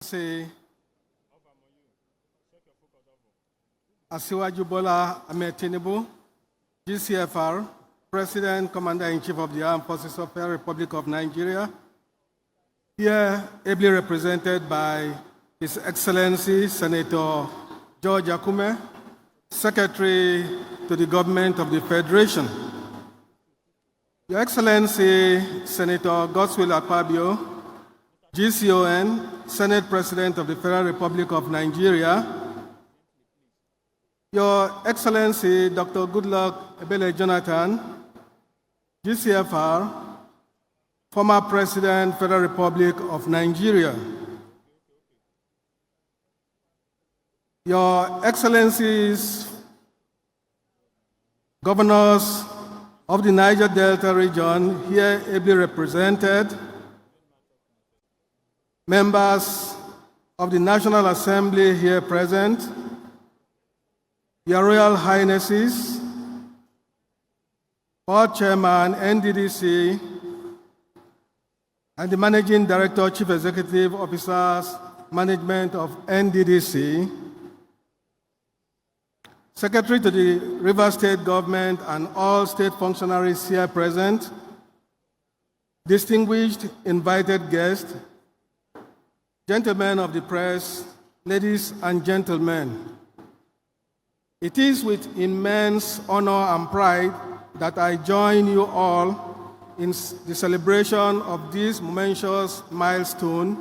Say Asiwaju Bola Ahmed Tinubu, GCFR, President, Commander-in-Chief of the Armed Forces of the Republic of Nigeria, here ably represented by His Excellency Senator George Akume, Secretary to the Government of the Federation. Your Excellency Senator Godswill Akpabio, GCON, Senate President of the Federal Republic of Nigeria, Your Excellency Dr. Goodluck Ebele Jonathan, GCFR, former President, Federal Republic of Nigeria, Your Excellencies, Governors of the Niger Delta region, here ably represented, members of the National Assembly here present, Your Royal Highnesses, Board Chairman, NDDC, and the Managing Director, Chief Executive Officers, Management of NDDC, Secretary to the Rivers State Government and all state functionaries here present, distinguished invited guests, gentlemen of the press, ladies and gentlemen. It is with immense honor and pride that I join you all in the celebration of this momentous milestone,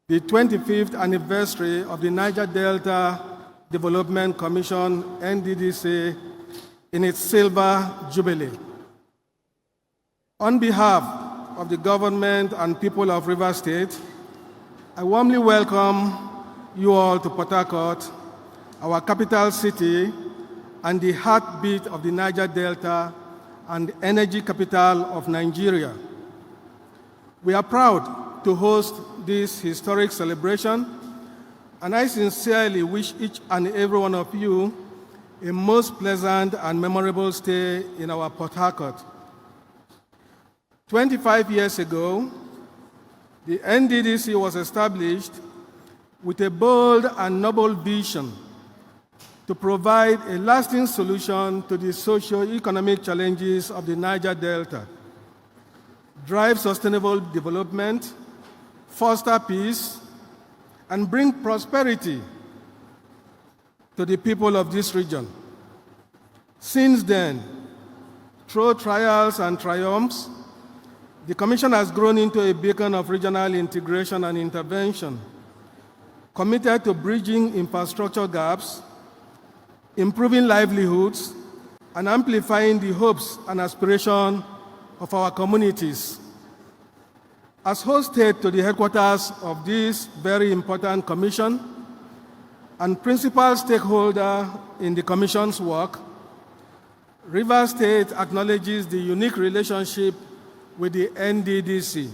the 25th anniversary of the Niger Delta Development Commission, NDDC, in its silver jubilee. On behalf of the government and people of Rivers State, I warmly welcome you all to Port Harcourt, our capital city and the heartbeat of the Niger Delta and energy capital of Nigeria. We are proud to host this historic celebration, and I sincerely wish each and every one of you a most pleasant and memorable stay in our Port Harcourt. 25 years ago, the NDDC was established with a bold and noble vision to provide a lasting solution to the socio-economic challenges of the Niger Delta, drive sustainable development, foster peace, and bring prosperity to the people of this region. Since then, through trials and triumphs, the Commission has grown into a beacon of regional integration and intervention, committed to bridging infrastructure gaps, improving livelihoods, and amplifying the hopes and aspirations of our communities. As host state to the headquarters of this very important commission and principal stakeholder in the Commission's work, Rivers State acknowledges the unique relationship with the NDDC.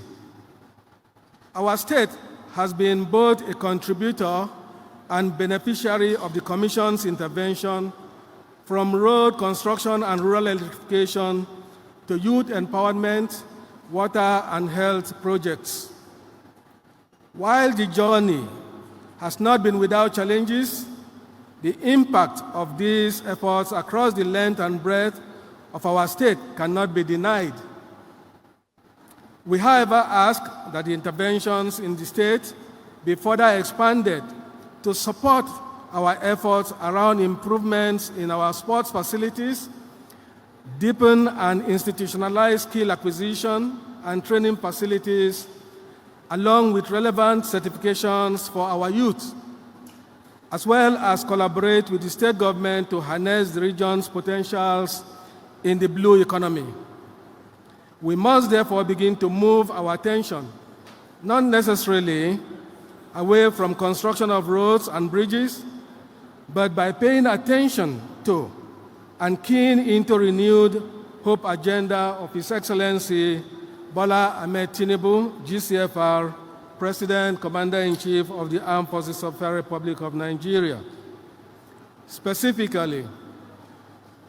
Our state has been both a contributor and beneficiary of the Commission's intervention, from road construction and rural electrification to youth empowerment, water and health projects. While the journey has not been without challenges, the impact of these efforts across the length and breadth of our state cannot be denied. We, however, ask that the interventions in the state be further expanded to support our efforts around improvements in our sports facilities, deepen and institutionalize skill acquisition and training facilities, along with relevant certifications for our youth, as well as collaborate with the state government to harness the region's potentials in the blue economy. We must therefore begin to move our attention, not necessarily away from construction of roads and bridges, but by paying attention to and keying into renewed hope agenda of His Excellency Bola Ahmed Tinubu, GCFR, President, Commander-in-Chief of the Armed Forces of the Republic of Nigeria. Specifically,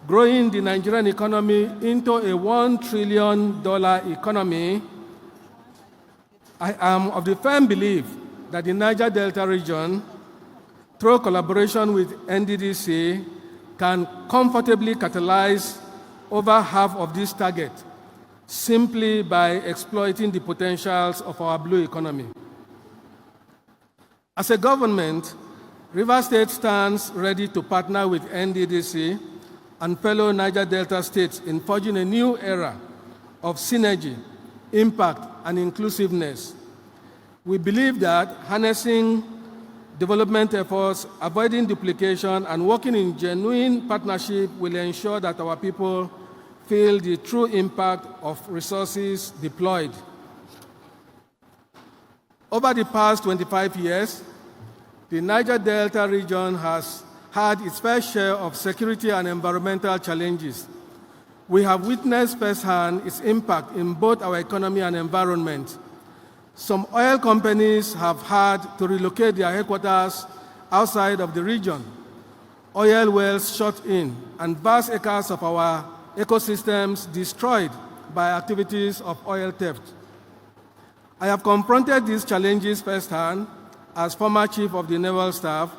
growing the Nigerian economy into a $1 trillion economy, I am of the firm belief that the Niger Delta region, through collaboration with NDDC, can comfortably catalyze over half of this target simply by exploiting the potentials of our blue economy. As a government, Rivers State stands ready to partner with NDDC and fellow Niger Delta states in forging a new era of synergy, impact, and inclusiveness. We believe that harnessing development efforts, avoiding duplication, and working in genuine partnership will ensure that our people feel the true impact of resources deployed. Over the past 25 years, the Niger Delta region has had its fair share of security and environmental challenges. We have witnessed firsthand its impact in both our economy and environment. Some oil companies have had to relocate their headquarters outside of the region. Oil wells shut in, and vast acres of our ecosystems destroyed by activities of oil theft. I have confronted these challenges firsthand as former chief of the Naval Staff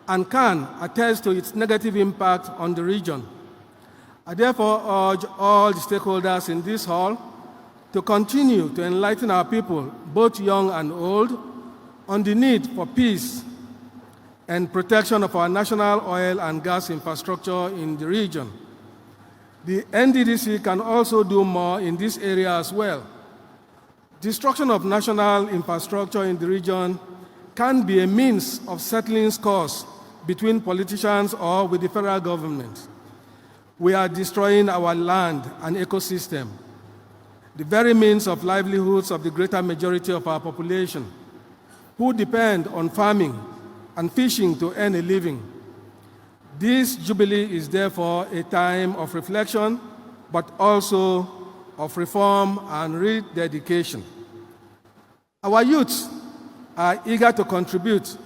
and can attest to its negative impact on the region. I therefore urge all the stakeholders in this hall to continue to enlighten our people, both young and old, on the need for peace and protection of our national oil and gas infrastructure in the region. The NDDC can also do more in this area as well. Destruction of national infrastructure in the region can be a means of settling scores between politicians or with the federal government. We are destroying our land and ecosystem, the very means of livelihoods of the greater majority of our population, who depend on farming and fishing to earn a living. This Jubilee is therefore a time of reflection, but also of reform and rededication. Our youths are eager to contribute.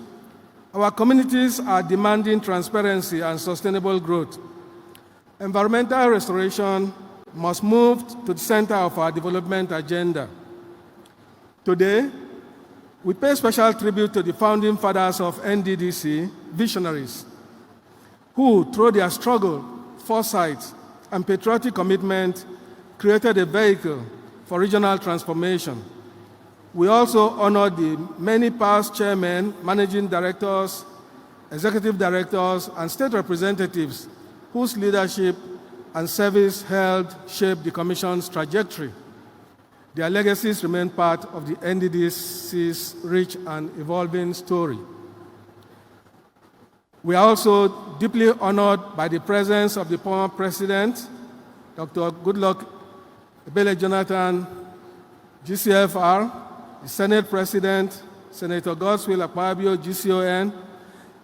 Our communities are demanding transparency and sustainable growth. Environmental restoration must move to the center of our development agenda. Today, we pay special tribute to the founding fathers of NDDC, visionaries, who, through their struggle, foresight, and patriotic commitment, created a vehicle for regional transformation. We also honor the many past chairmen, managing directors, executive directors, and state representatives whose leadership and service shaped the Commission's trajectory. Their legacies remain part of the NDDC's rich and evolving story. We are also deeply honored by the presence of the former President, Dr. Goodluck Ebele Jonathan, GCFR, the Senate President, Senator Godswill Akpabio, GCON,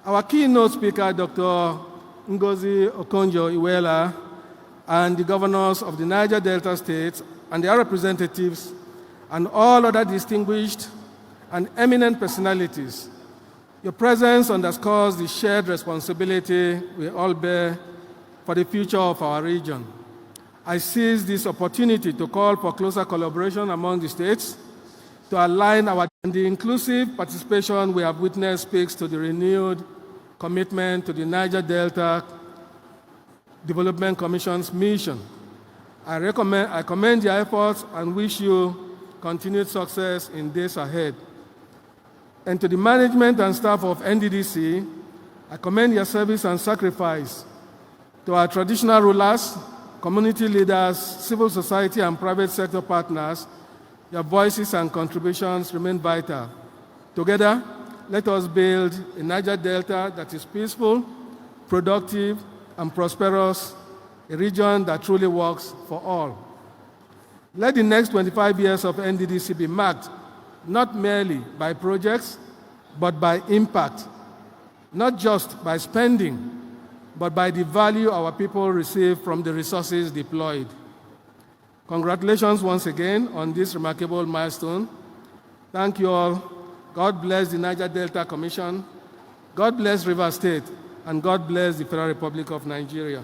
our keynote speaker, Dr. Ngozi Okonjo-Iweala, and the governors of the Niger Delta states and their representatives, and all other distinguished and eminent personalities. Your presence underscores the shared responsibility we all bear for the future of our region. I seize this opportunity to call for closer collaboration among the states to align our, and the inclusive participation we have witnessed speaks to the renewed commitment to the Niger Delta Development Commission's mission. I commend your efforts and wish you continued success in days ahead. And to the management and staff of NDDC, I commend your service and sacrifice. To our traditional rulers, community leaders, civil society, and private sector partners, your voices and contributions remain vital. Together, let us build a Niger Delta that is peaceful, productive, and prosperous, a region that truly works for all. Let the next 25 years of NDDC be marked not merely by projects, but by impact, not just by spending, but by the value our people receive from the resources deployed. Congratulations once again on this remarkable milestone. Thank you all. God bless the Niger Delta Commission. God bless Rivers State, and God bless the Federal Republic of Nigeria.